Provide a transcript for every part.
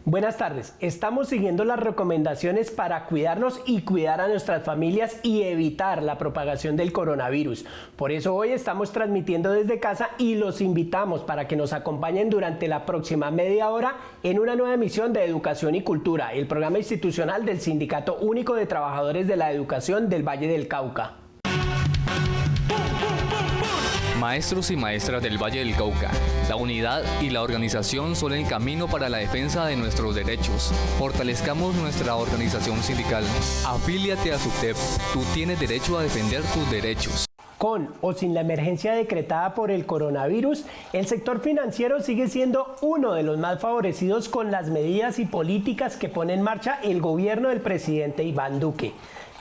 Buenas tardes. Estamos siguiendo las recomendaciones para cuidarnos y cuidar a nuestras familias y evitar la propagación del coronavirus. Por eso hoy estamos transmitiendo desde casa y los invitamos para que nos acompañen durante la próxima media hora en una nueva emisión de Educación y Cultura, el programa institucional del Sindicato Único de Trabajadores de la Educación del Valle del Cauca. Maestros y maestras del Valle del Cauca, la unidad y la organización son el camino para la defensa de nuestros derechos. Fortalezcamos nuestra organización sindical. Afíliate a SUTEP. Tú tienes derecho a defender tus derechos. Con o sin la emergencia decretada por el coronavirus, el sector financiero sigue siendo uno de los más favorecidos con las medidas y políticas que pone en marcha el gobierno del presidente Iván Duque.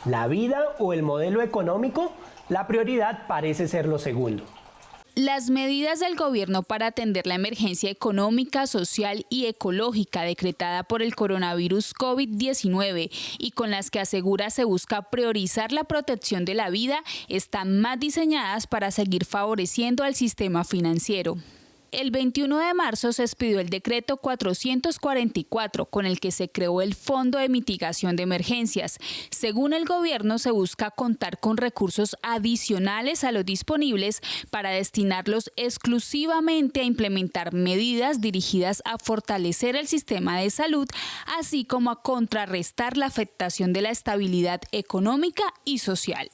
¿La vida o el modelo económico? La prioridad parece ser lo segundo. Las medidas del gobierno para atender la emergencia económica, social y ecológica decretada por el coronavirus COVID-19 y con las que asegura se busca priorizar la protección de la vida están más diseñadas para seguir favoreciendo al sistema financiero. El 21 de marzo se expidió el decreto 444 con el que se creó el Fondo de Mitigación de Emergencias. Según el gobierno, se busca contar con recursos adicionales a los disponibles para destinarlos exclusivamente a implementar medidas dirigidas a fortalecer el sistema de salud, así como a contrarrestar la afectación de la estabilidad económica y social.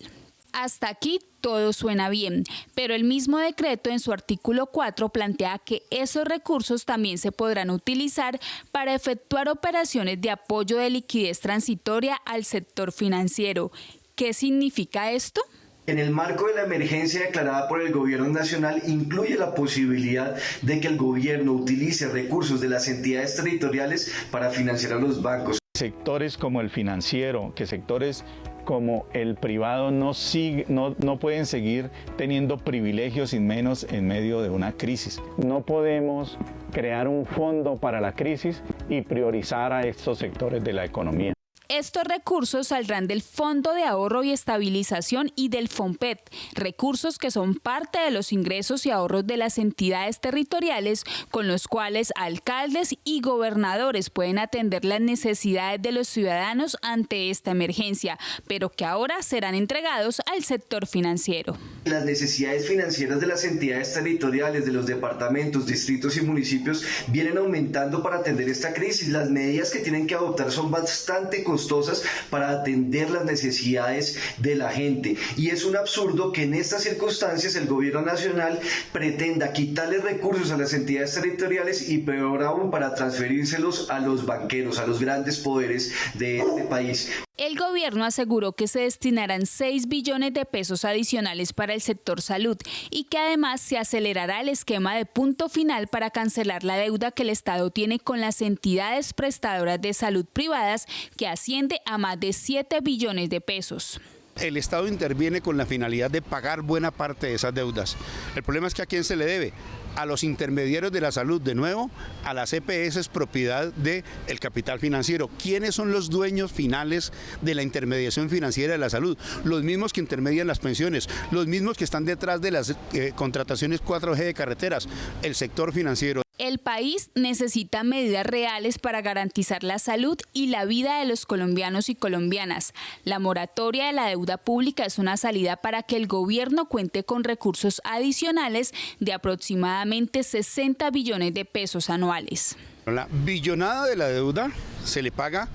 Hasta aquí todo suena bien, pero el mismo decreto en su artículo 4 plantea que esos recursos también se podrán utilizar para efectuar operaciones de apoyo de liquidez transitoria al sector financiero. ¿Qué significa esto? En el marco de la emergencia declarada por el gobierno nacional, incluye la posibilidad de que el gobierno utilice recursos de las entidades territoriales para financiar a los bancos. Sectores como el financiero, que sectores como el privado no pueden seguir teniendo privilegios y menos en medio de una crisis. No podemos crear un fondo para la crisis y priorizar a estos sectores de la economía. Estos recursos saldrán del Fondo de Ahorro y Estabilización y del FOMPET, recursos que son parte de los ingresos y ahorros de las entidades territoriales con los cuales alcaldes y gobernadores pueden atender las necesidades de los ciudadanos ante esta emergencia, pero que ahora serán entregados al sector financiero. Las necesidades financieras de las entidades territoriales, de los departamentos, distritos y municipios vienen aumentando para atender esta crisis. Las medidas que tienen que adoptar son bastante costosas para atender las necesidades de la gente. Y es un absurdo que en estas circunstancias el gobierno nacional pretenda quitarle recursos a las entidades territoriales y peor aún para transferírselos a los banqueros, a los grandes poderes de este país. El gobierno aseguró que se destinarán 6 billones de pesos adicionales para el sector salud y que además se acelerará el esquema de punto final para cancelar la deuda que el Estado tiene con las entidades prestadoras de salud privadas, que asciende a más de 7 billones de pesos. El Estado interviene con la finalidad de pagar buena parte de esas deudas. El problema es que ¿a quién se le debe? A los intermediarios de la salud, de nuevo, a las EPS propiedad del capital financiero. ¿Quiénes son los dueños finales de la intermediación financiera de la salud? Los mismos que intermedian las pensiones, los mismos que están detrás de las contrataciones 4G de carreteras, el sector financiero. El país necesita medidas reales para garantizar la salud y la vida de los colombianos y colombianas. La moratoria de la deuda pública es una salida para que el gobierno cuente con recursos adicionales de aproximadamente 60 billones de pesos anuales. La billonada de la deuda se le paga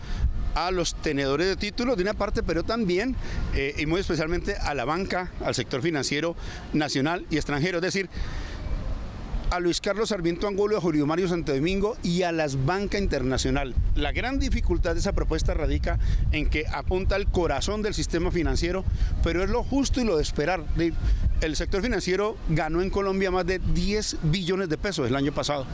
a los tenedores de títulos de una parte, pero también y muy especialmente a la banca, al sector financiero nacional y extranjero, es decir, a Luis Carlos Sarmiento Angulo, a Julio Mario Santo Domingo y a las banca internacional. La gran dificultad de esa propuesta radica en que apunta al corazón del sistema financiero, pero es lo justo y lo de esperar. El sector financiero ganó en Colombia más de 10 billones de pesos el año pasado.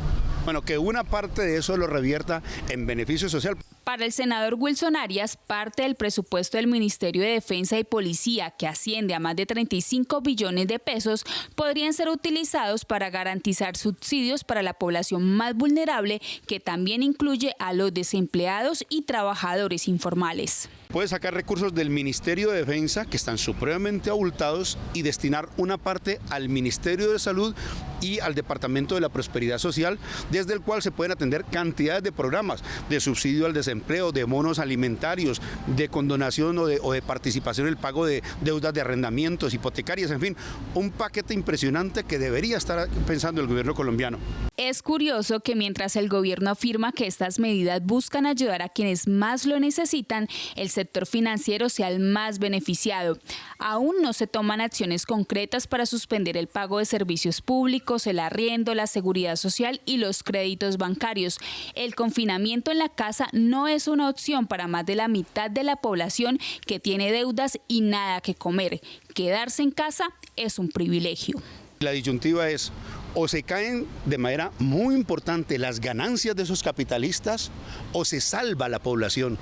Bueno, que una parte de eso lo revierta en beneficio social. Para el senador Wilson Arias, parte del presupuesto del Ministerio de Defensa y Policía, que asciende a más de 35 billones de pesos, podrían ser utilizados para garantizar subsidios para la población más vulnerable, que también incluye a los desempleados y trabajadores informales. puede sacar recursos del Ministerio de Defensa, que están supremamente abultados, y destinar una parte al Ministerio de Salud y al Departamento de la Prosperidad Social, desde el cual se pueden atender cantidades de programas de subsidio al desempleo, de bonos alimentarios, de condonación o de participación en el pago de deudas de arrendamientos, hipotecarias, en fin, un paquete impresionante que debería estar pensando el gobierno colombiano. Es curioso que mientras el gobierno afirma que estas medidas buscan ayudar a quienes más lo necesitan, el sector financiero sea el más beneficiado. Aún no se toman acciones concretas para suspender el pago de servicios públicos, el arriendo, la seguridad social y los créditos bancarios. El confinamiento en la casa no es una opción para más de la mitad de la población que tiene deudas y nada que comer. Quedarse en casa es un privilegio. La disyuntiva es: o se caen de manera muy importante las ganancias de esos capitalistas, o se salva la población.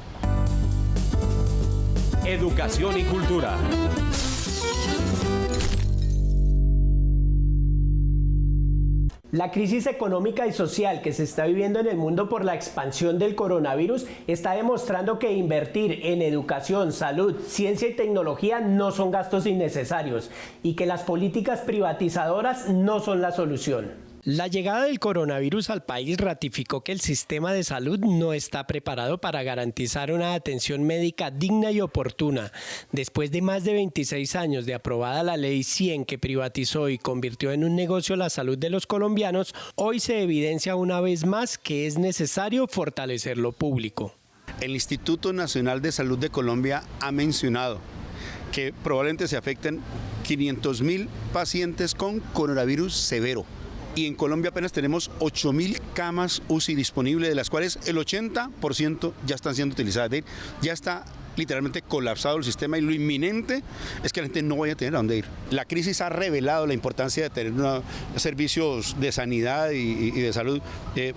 Educación y cultura. La crisis económica y social que se está viviendo en el mundo por la expansión del coronavirus está demostrando que invertir en educación, salud, ciencia y tecnología no son gastos innecesarios y que las políticas privatizadoras no son la solución. La llegada del coronavirus al país ratificó que el sistema de salud no está preparado para garantizar una atención médica digna y oportuna. Después de más de 26 años de aprobada la Ley 100 que privatizó y convirtió en un negocio la salud de los colombianos, hoy se evidencia una vez más que es necesario fortalecer lo público. El Instituto Nacional de Salud de Colombia ha mencionado que probablemente se afecten 500.000 pacientes con coronavirus severo. Y en Colombia apenas tenemos 8.000 camas UCI disponibles, de las cuales el 80% ya están siendo utilizadas. Ya está literalmente colapsado el sistema y lo inminente es que la gente no vaya a tener a dónde ir. La crisis ha revelado la importancia de tener servicios de sanidad y de salud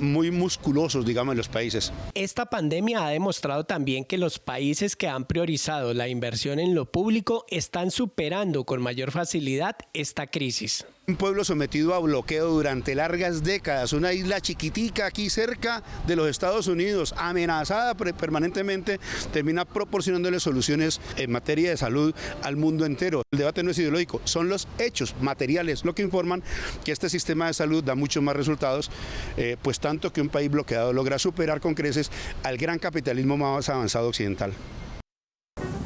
muy musculosos, digamos, en los países. Esta pandemia ha demostrado también que los países que han priorizado la inversión en lo público están superando con mayor facilidad esta crisis. Un pueblo sometido a bloqueo durante largas décadas, una isla chiquitica aquí cerca de los Estados Unidos, amenazada permanentemente, termina proporcionándole soluciones en materia de salud al mundo entero. El debate no es ideológico, son los hechos materiales lo que informan que este sistema de salud da muchos más resultados, pues tanto que un país bloqueado logra superar con creces al gran capitalismo más avanzado occidental.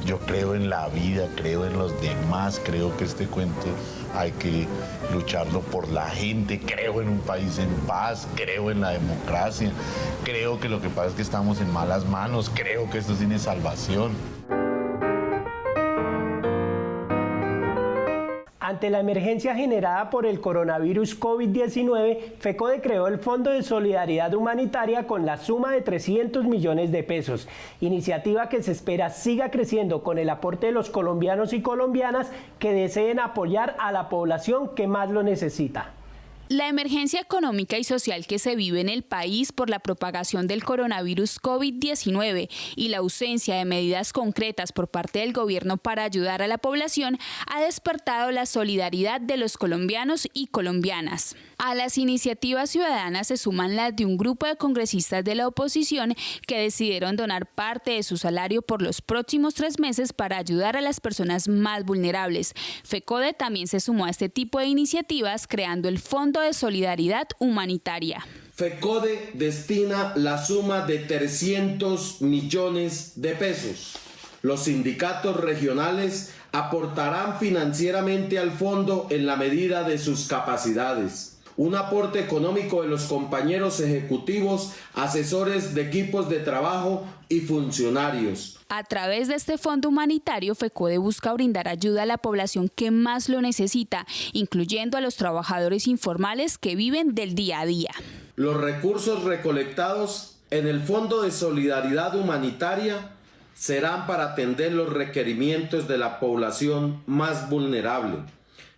Yo creo en la vida, creo en los demás, creo que este cuento hay que lucharlo por la gente, creo en un país en paz, creo en la democracia, creo que lo que pasa es que estamos en malas manos, creo que esto tiene salvación. Ante la emergencia generada por el coronavirus COVID-19, FECODE creó el Fondo de Solidaridad Humanitaria con la suma de 300 millones de pesos, iniciativa que se espera siga creciendo con el aporte de los colombianos y colombianas que deseen apoyar a la población que más lo necesita. La emergencia económica y social que se vive en el país por la propagación del coronavirus COVID-19 y la ausencia de medidas concretas por parte del gobierno para ayudar a la población ha despertado la solidaridad de los colombianos y colombianas. A las iniciativas ciudadanas se suman las de un grupo de congresistas de la oposición que decidieron donar parte de su salario por los próximos 3 meses para ayudar a las personas más vulnerables. FECODE también se sumó a este tipo de iniciativas creando el Fondo de Solidaridad Humanitaria. FECODE destina la suma de 300 millones de pesos. Los sindicatos regionales aportarán financieramente al fondo en la medida de sus capacidades. Un aporte económico de los compañeros ejecutivos, asesores de equipos de trabajo y funcionarios. A través de este fondo humanitario, FECODE busca brindar ayuda a la población que más lo necesita, incluyendo a los trabajadores informales que viven del día a día. Los recursos recolectados en el Fondo de Solidaridad Humanitaria serán para atender los requerimientos de la población más vulnerable,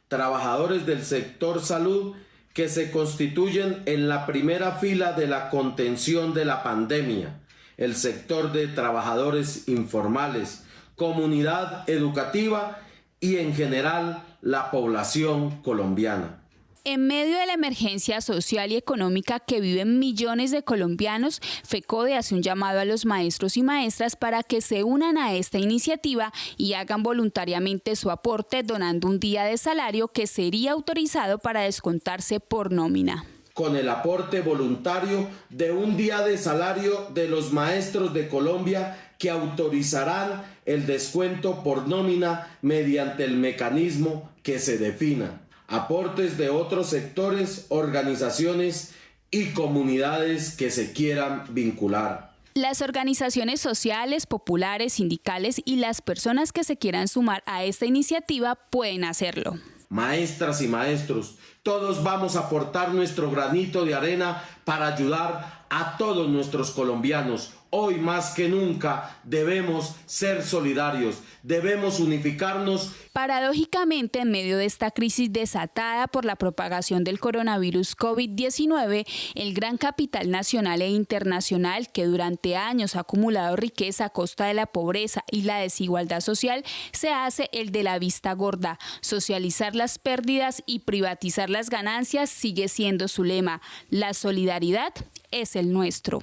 trabajadores del sector salud que se constituyen en la primera fila de la contención de la pandemia, el sector de trabajadores informales, comunidad educativa y en general la población colombiana. En medio de la emergencia social y económica que viven millones de colombianos, FECODE hace un llamado a los maestros y maestras para que se unan a esta iniciativa y hagan voluntariamente su aporte donando un día de salario que sería autorizado para descontarse por nómina. Con el aporte voluntario de un día de salario de los maestros de Colombia que autorizarán el descuento por nómina mediante el mecanismo que se defina. Aportes de otros sectores, organizaciones y comunidades que se quieran vincular. Las organizaciones sociales, populares, sindicales y las personas que se quieran sumar a esta iniciativa pueden hacerlo. Maestras y maestros, todos vamos a aportar nuestro granito de arena para ayudar a todos nuestros colombianos. Hoy más que nunca debemos ser solidarios, debemos unificarnos. Paradójicamente, en medio de esta crisis desatada por la propagación del coronavirus COVID-19, el gran capital nacional e internacional que durante años ha acumulado riqueza a costa de la pobreza y la desigualdad social se hace el de la vista gorda. Socializar las pérdidas y privatizar las ganancias sigue siendo su lema. La solidaridad es el nuestro.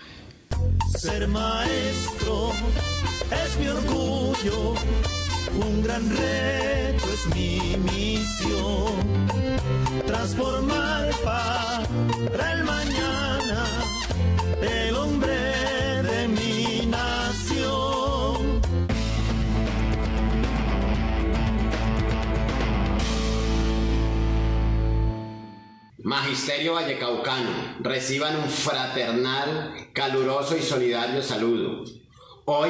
Ser maestro es mi orgullo, un gran reto es mi misión, transformar para el mañana el hombre de mi nación. Magisterio Vallecaucano, reciban un fraternal, caluroso y solidario saludo. Hoy,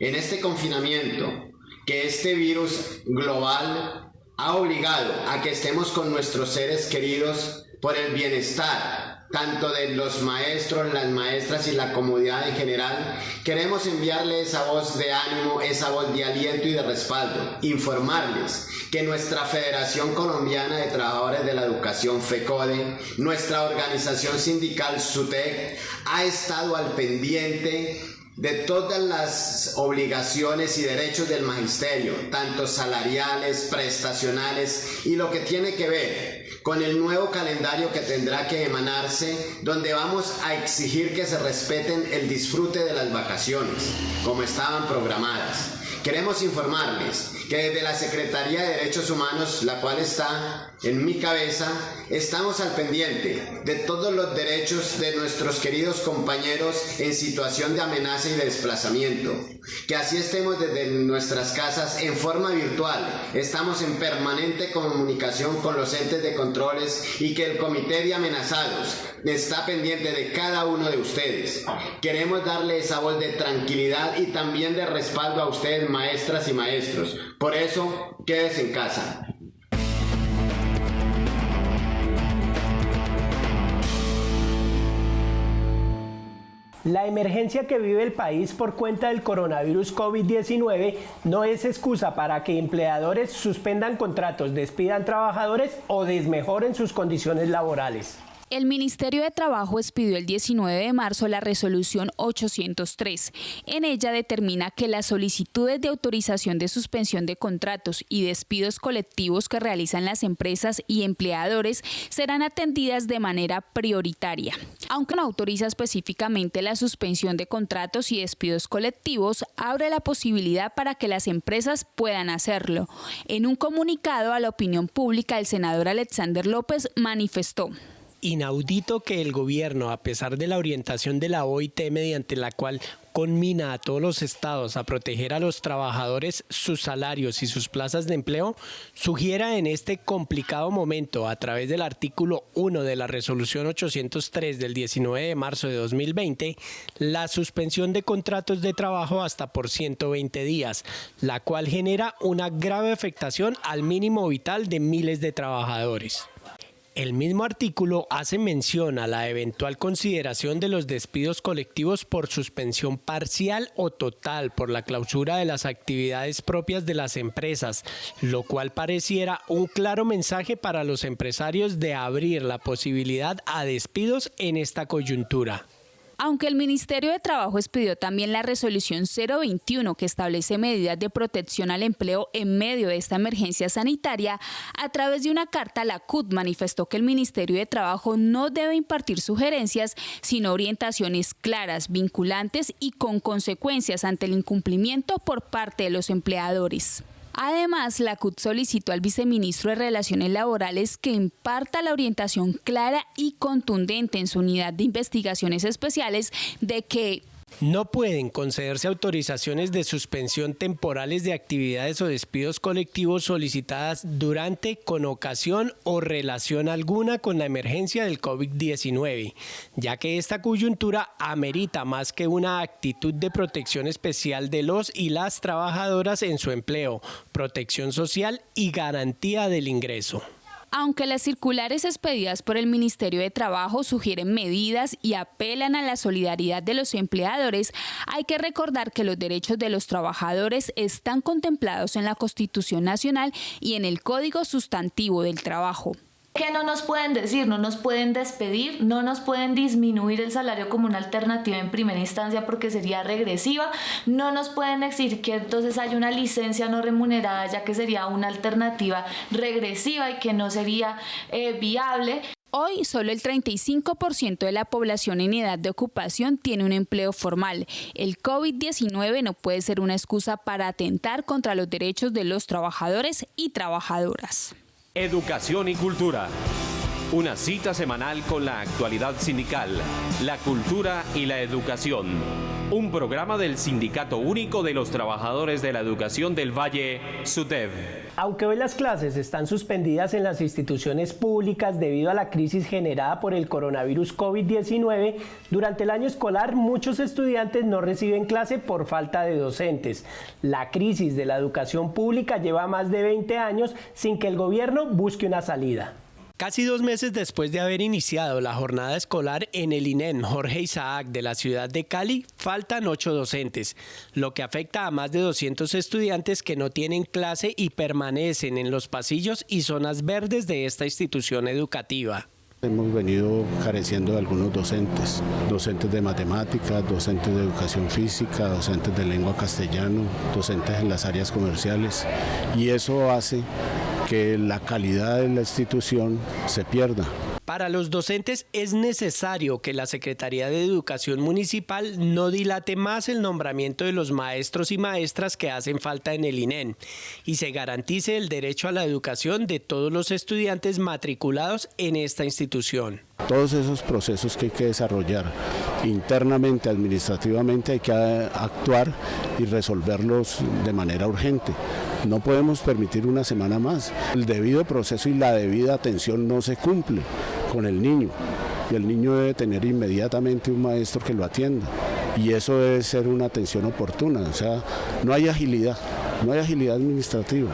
en este confinamiento, que este virus global ha obligado a que estemos con nuestros seres queridos por el bienestar, tanto de los maestros, las maestras y la comunidad en general, queremos enviarle esa voz de ánimo, esa voz de aliento y de respaldo, informarles que nuestra Federación Colombiana de Trabajadores de la Educación, FECODE, nuestra organización sindical SUTEC, ha estado al pendiente de todas las obligaciones y derechos del magisterio, tanto salariales, prestacionales y lo que tiene que ver con el nuevo calendario que tendrá que emanarse, donde vamos a exigir que se respeten el disfrute de las vacaciones, como estaban programadas. Queremos informarles que desde la Secretaría de Derechos Humanos, la cual está en mi cabeza, estamos al pendiente de todos los derechos de nuestros queridos compañeros en situación de amenaza y de desplazamiento. Que así estemos desde nuestras casas en forma virtual, estamos en permanente comunicación con los entes de controles y que el Comité de Amenazados está pendiente de cada uno de ustedes. Queremos darle esa voz de tranquilidad y también de respaldo a ustedes, maestras y maestros. Por eso, quédese en casa. La emergencia que vive el país por cuenta del coronavirus COVID-19 no es excusa para que empleadores suspendan contratos, despidan trabajadores o desmejoren sus condiciones laborales. El Ministerio de Trabajo expidió el 19 de marzo la resolución 803. En ella determina que las solicitudes de autorización de suspensión de contratos y despidos colectivos que realizan las empresas y empleadores serán atendidas de manera prioritaria. Aunque no autoriza específicamente la suspensión de contratos y despidos colectivos, abre la posibilidad para que las empresas puedan hacerlo. En un comunicado a la opinión pública, el senador Alexander López manifestó: Inaudito que el gobierno, a pesar de la orientación de la OIT mediante la cual conmina a todos los estados a proteger a los trabajadores, sus salarios y sus plazas de empleo, sugiera en este complicado momento, a través del artículo 1 de la resolución 803 del 19 de marzo de 2020, la suspensión de contratos de trabajo hasta por 120 días, la cual genera una grave afectación al mínimo vital de miles de trabajadores. El mismo artículo hace mención a la eventual consideración de los despidos colectivos por suspensión parcial o total por la clausura de las actividades propias de las empresas, lo cual pareciera un claro mensaje para los empresarios de abrir la posibilidad a despidos en esta coyuntura. Aunque el Ministerio de Trabajo expidió también la resolución 021 que establece medidas de protección al empleo en medio de esta emergencia sanitaria, a través de una carta la CUT manifestó que el Ministerio de Trabajo no debe impartir sugerencias, sino orientaciones claras, vinculantes y con consecuencias ante el incumplimiento por parte de los empleadores. Además, la CUT solicitó al viceministro de Relaciones Laborales que imparta la orientación clara y contundente en su unidad de investigaciones especiales de que no pueden concederse autorizaciones de suspensión temporales de actividades o despidos colectivos solicitadas durante, con ocasión o relación alguna con la emergencia del COVID-19, ya que esta coyuntura amerita más que una actitud de protección especial de los y las trabajadoras en su empleo, protección social y garantía del ingreso. Aunque las circulares expedidas por el Ministerio de Trabajo sugieren medidas y apelan a la solidaridad de los empleadores, hay que recordar que los derechos de los trabajadores están contemplados en la Constitución Nacional y en el Código Sustantivo del Trabajo. ¿Qué no nos pueden decir? No nos pueden despedir, no nos pueden disminuir el salario como una alternativa en primera instancia porque sería regresiva, no nos pueden exigir que entonces haya una licencia no remunerada ya que sería una alternativa regresiva y que no sería viable. Hoy, solo el 35% de la población en edad de ocupación tiene un empleo formal. El COVID-19 no puede ser una excusa para atentar contra los derechos de los trabajadores y trabajadoras. Educación y cultura. Una cita semanal con la actualidad sindical, la cultura y la educación. Un programa del Sindicato Único de los Trabajadores de la Educación del Valle, SUTEV. Aunque hoy las clases están suspendidas en las instituciones públicas debido a la crisis generada por el coronavirus COVID-19, durante el año escolar muchos estudiantes no reciben clase por falta de docentes. La crisis de la educación pública lleva más de 20 años sin que el gobierno busque una salida. Casi 2 meses después de haber iniciado la jornada escolar en el INEN Jorge Isaac de la ciudad de Cali, faltan 8 docentes, lo que afecta a más de 200 estudiantes que no tienen clase y permanecen en los pasillos y zonas verdes de esta institución educativa. Hemos venido careciendo de algunos docentes de matemáticas, docentes de educación física, docentes de lengua castellano, docentes en las áreas comerciales, y eso hace que la calidad de la institución se pierda. Para los docentes es necesario que la Secretaría de Educación Municipal no dilate más el nombramiento de los maestros y maestras que hacen falta en el INEN y se garantice el derecho a la educación de todos los estudiantes matriculados en esta institución. Todos esos procesos que hay que desarrollar internamente, administrativamente, hay que actuar y resolverlos de manera urgente. No podemos permitir una semana más. El debido proceso y la debida atención no se cumple con el niño. Y el niño debe tener inmediatamente un maestro que lo atienda. Y eso debe ser una atención oportuna. O sea, no hay agilidad administrativa.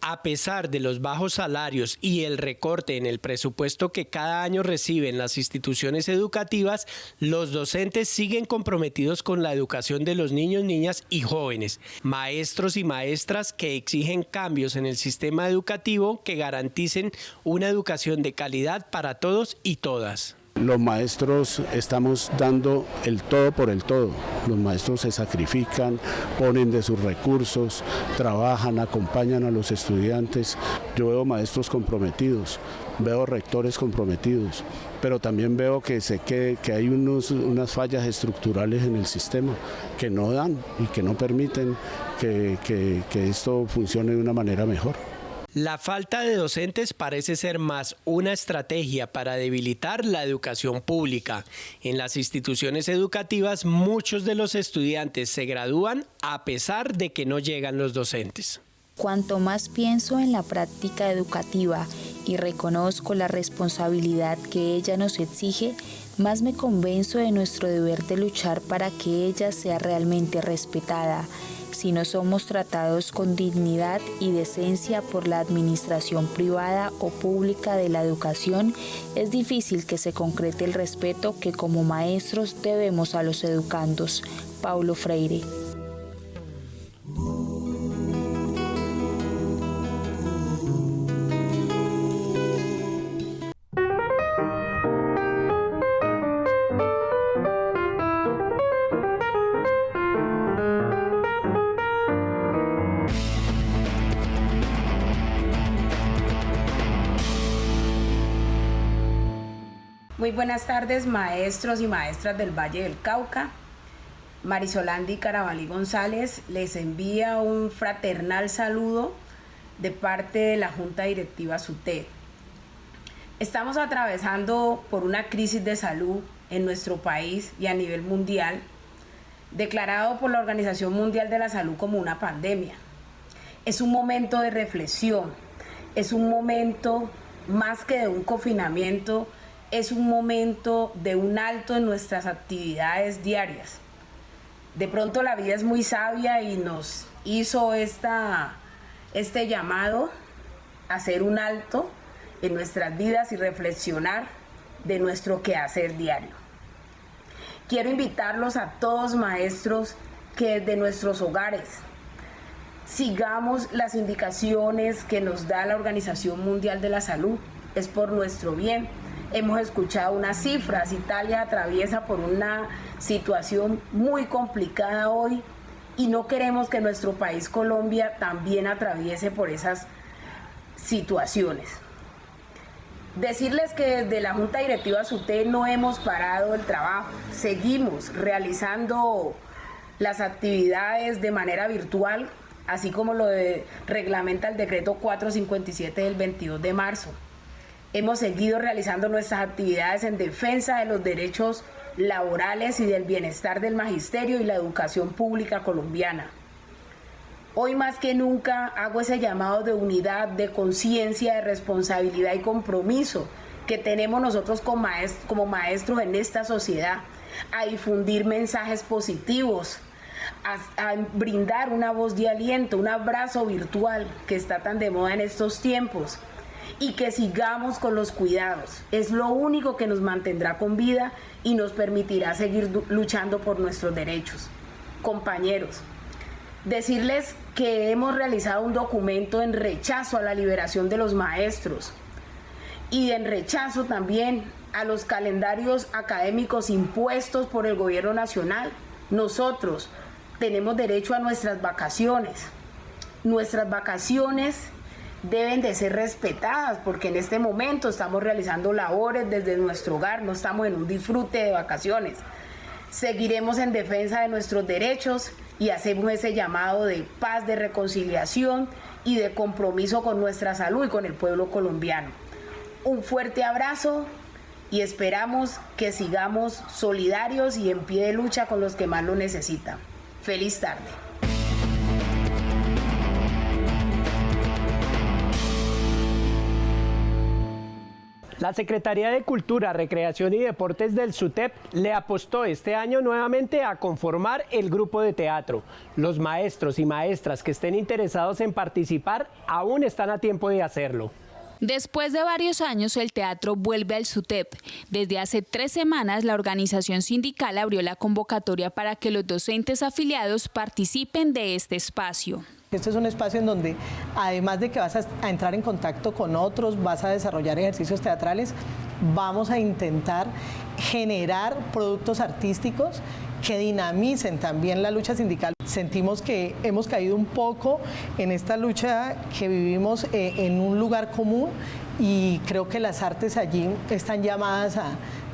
A pesar de los bajos salarios y el recorte en el presupuesto que cada año reciben las instituciones educativas, los docentes siguen comprometidos con la educación de los niños, niñas y jóvenes, maestros y maestras que exigen cambios en el sistema educativo que garanticen una educación de calidad para todos y todas. Los maestros estamos dando el todo por el todo. Los maestros se sacrifican, ponen de sus recursos, trabajan, acompañan a los estudiantes. Yo veo maestros comprometidos, veo rectores comprometidos, pero también veo que hay unas fallas estructurales en el sistema que no dan y que no permiten que esto funcione de una manera mejor. La falta de docentes parece ser más una estrategia para debilitar la educación pública. En las instituciones educativas, muchos de los estudiantes se gradúan a pesar de que no llegan los docentes. Cuanto más pienso en la práctica educativa y reconozco la responsabilidad que ella nos exige, más me convenzo de nuestro deber de luchar para que ella sea realmente respetada. Si no somos tratados con dignidad y decencia por la administración privada o pública de la educación, es difícil que se concrete el respeto que como maestros debemos a los educandos. Paulo Freire. Muy buenas tardes, maestros y maestras del Valle del Cauca. Marisolandi Carabalí González les envía un fraternal saludo de parte de la Junta Directiva SUTEP. Estamos atravesando por una crisis de salud en nuestro país y a nivel mundial, declarado por la Organización Mundial de la Salud como una pandemia. Es un momento de reflexión, es un momento más que de un confinamiento, es un momento de un alto en nuestras actividades diarias. De pronto la vida es muy sabia y nos hizo este llamado a hacer un alto en nuestras vidas y reflexionar de nuestro quehacer diario. Quiero invitarlos a todos, maestros, que desde nuestros hogares sigamos las indicaciones que nos da la Organización Mundial de la Salud. Es por nuestro bien. Hemos escuchado unas cifras. Italia atraviesa por una situación muy complicada hoy y no queremos que nuestro país, Colombia, también atraviese por esas situaciones. Decirles que desde la Junta Directiva SUTEP no hemos parado el trabajo. Seguimos realizando las actividades de manera virtual, así como lo reglamenta el decreto 457 del 22 de marzo. Hemos seguido realizando nuestras actividades en defensa de los derechos laborales y del bienestar del magisterio y la educación pública colombiana. Hoy más que nunca hago ese llamado de unidad, de conciencia, de responsabilidad y compromiso que tenemos nosotros como maestros en esta sociedad, a difundir mensajes positivos, a brindar una voz de aliento, un abrazo virtual que está tan de moda en estos tiempos, y que sigamos con los cuidados. Es lo único que nos mantendrá con vida y nos permitirá seguir luchando por nuestros derechos. Compañeros, decirles que hemos realizado un documento en rechazo a la liberación de los maestros y en rechazo también a los calendarios académicos impuestos por el gobierno nacional. Nosotros tenemos derecho a nuestras vacaciones. Nuestras vacaciones deben de ser respetadas porque en este momento estamos realizando labores desde nuestro hogar, no estamos en un disfrute de vacaciones. Seguiremos en defensa de nuestros derechos y hacemos ese llamado de paz, de reconciliación y de compromiso con nuestra salud y con el pueblo colombiano. Un fuerte abrazo y esperamos que sigamos solidarios y en pie de lucha con los que más lo necesitan. Feliz tarde. La Secretaría de Cultura, Recreación y Deportes del SUTEP le apostó este año nuevamente a conformar el grupo de teatro. Los maestros y maestras que estén interesados en participar aún están a tiempo de hacerlo. Después de varios años, el teatro vuelve al SUTEP. Desde hace 3 semanas, la organización sindical abrió la convocatoria para que los docentes afiliados participen de este espacio. Este es un espacio en donde, además de que vas a entrar en contacto con otros, vas a desarrollar ejercicios teatrales, vamos a intentar generar productos artísticos que dinamicen también la lucha sindical. Sentimos que hemos caído un poco en esta lucha que vivimos en un lugar común y creo que las artes allí están llamadas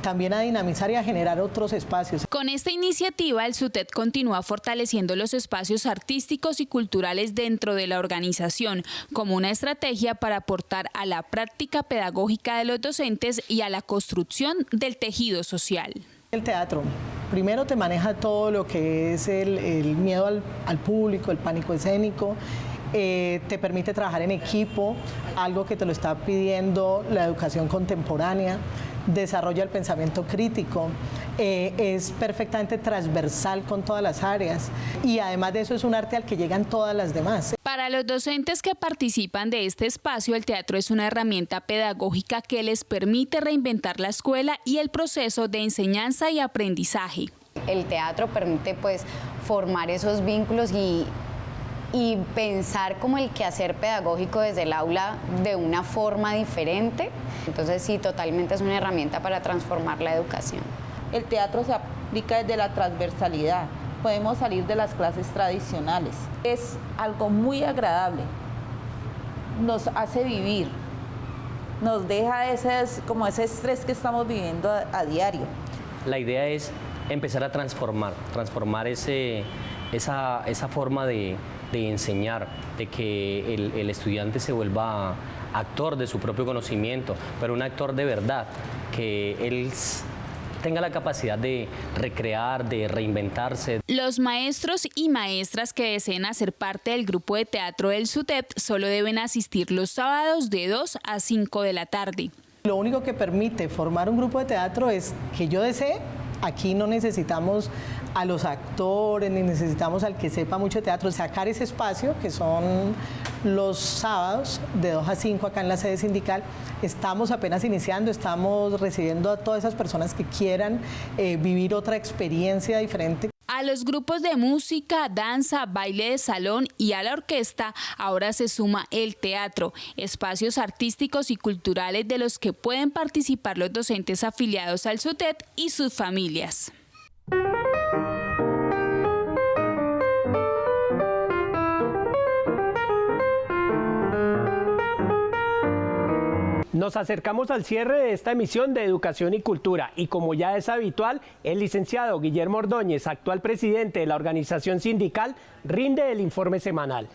también a dinamizar y a generar otros espacios. Con esta iniciativa, el SUTEP continúa fortaleciendo los espacios artísticos y culturales dentro de la organización, como una estrategia para aportar a la práctica pedagógica de los docentes y a la construcción del tejido social. El teatro, primero te maneja todo lo que es el miedo al público, el pánico escénico, te permite trabajar en equipo, algo que te lo está pidiendo la educación contemporánea, desarrolla el pensamiento crítico, es perfectamente transversal con todas las áreas y además de eso es un arte al que llegan todas las demás. Para los docentes que participan de este espacio, el teatro es una herramienta pedagógica que les permite reinventar la escuela y el proceso de enseñanza y aprendizaje. El teatro permite pues formar esos vínculos y pensar como el quehacer pedagógico desde el aula de una forma diferente. Entonces sí, totalmente es una herramienta para transformar la educación. El teatro se aplica desde la transversalidad. Podemos salir de las clases tradicionales. Es algo muy agradable. Nos hace vivir. nos deja como ese estrés que estamos viviendo a diario. La idea es empezar a transformar esa forma de enseñar, de que el estudiante se vuelva actor de su propio conocimiento, pero un actor de verdad, que él tenga la capacidad de recrear, de reinventarse. Los maestros y maestras que deseen hacer parte del grupo de teatro del SUTEP solo deben asistir los sábados de 2 a 5 de la tarde. Lo único que permite formar un grupo de teatro es que yo desee. Aquí no necesitamos a los actores, ni necesitamos al que sepa mucho de teatro, sacar ese espacio que son los sábados de 2 a 5 acá en la sede sindical. Estamos apenas iniciando, estamos recibiendo a todas esas personas que quieran vivir otra experiencia diferente. A los grupos de música, danza, baile de salón y a la orquesta ahora se suma el teatro, espacios artísticos y culturales de los que pueden participar los docentes afiliados al SUTEP y sus familias. Nos acercamos al cierre de esta emisión de Educación y Cultura y como ya es habitual, el licenciado Guillermo Ordóñez, actual presidente de la organización sindical, rinde el informe semanal.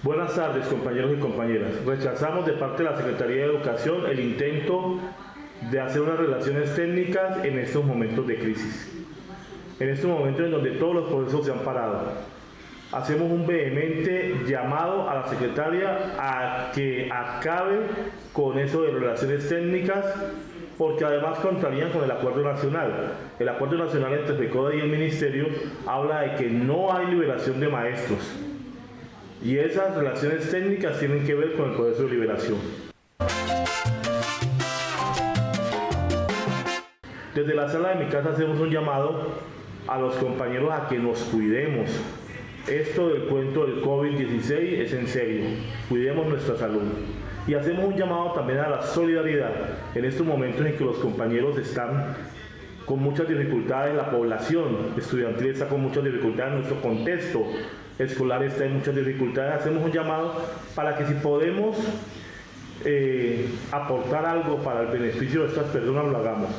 Buenas tardes, compañeros y compañeras. Rechazamos de parte de la Secretaría de Educación el intento de hacer unas relaciones técnicas en estos momentos de crisis. En estos momentos en donde todos los procesos se han parado. Hacemos un vehemente llamado a la secretaria a que acabe con eso de relaciones técnicas, porque además contrarían con el acuerdo nacional. El acuerdo nacional entre FECODE y el Ministerio habla de que no hay liberación de maestros. Y esas relaciones técnicas tienen que ver con el proceso de liberación. Desde la sala de mi casa hacemos un llamado a los compañeros a que nos cuidemos. Esto del cuento del COVID-16 es en serio. Cuidemos nuestra salud. Y hacemos un llamado también a la solidaridad en estos momentos en que los compañeros están con muchas dificultades, la población estudiantil está con muchas dificultades, nuestro contexto escolar está en muchas dificultades. Hacemos un llamado para que si podemos aportar algo para el beneficio de estas personas, lo hagamos.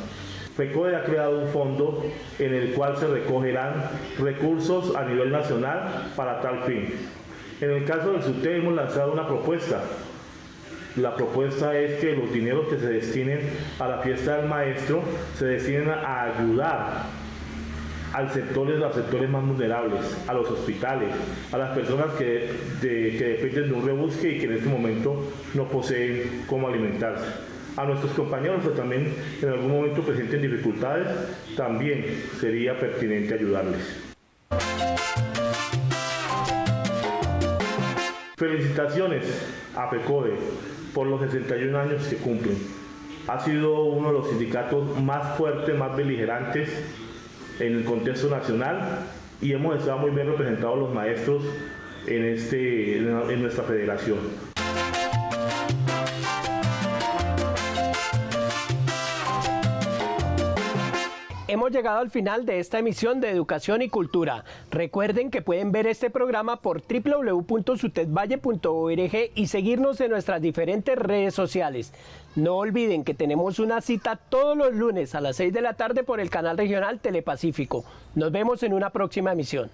FECODE ha creado un fondo en el cual se recogerán recursos a nivel nacional para tal fin. En el caso del SUTEP hemos lanzado una propuesta. La propuesta es que los dineros que se destinen a la fiesta del maestro se destinen a ayudar a los sectores más vulnerables, a los hospitales, a las personas que dependen de un rebusque y que en este momento no poseen cómo alimentarse. A nuestros compañeros que también en algún momento presenten dificultades, también sería pertinente ayudarles. Felicitaciones a FECODE por los 61 años que cumplen. Ha sido uno de los sindicatos más fuertes, más beligerantes en el contexto nacional y hemos estado muy bien representados los maestros en nuestra federación. Hemos llegado al final de esta emisión de Educación y Cultura. Recuerden que pueden ver este programa por www.sutepvalle.org y seguirnos en nuestras diferentes redes sociales. No olviden que tenemos una cita todos los lunes a las 6 de la tarde por el canal regional Telepacífico. Nos vemos en una próxima emisión.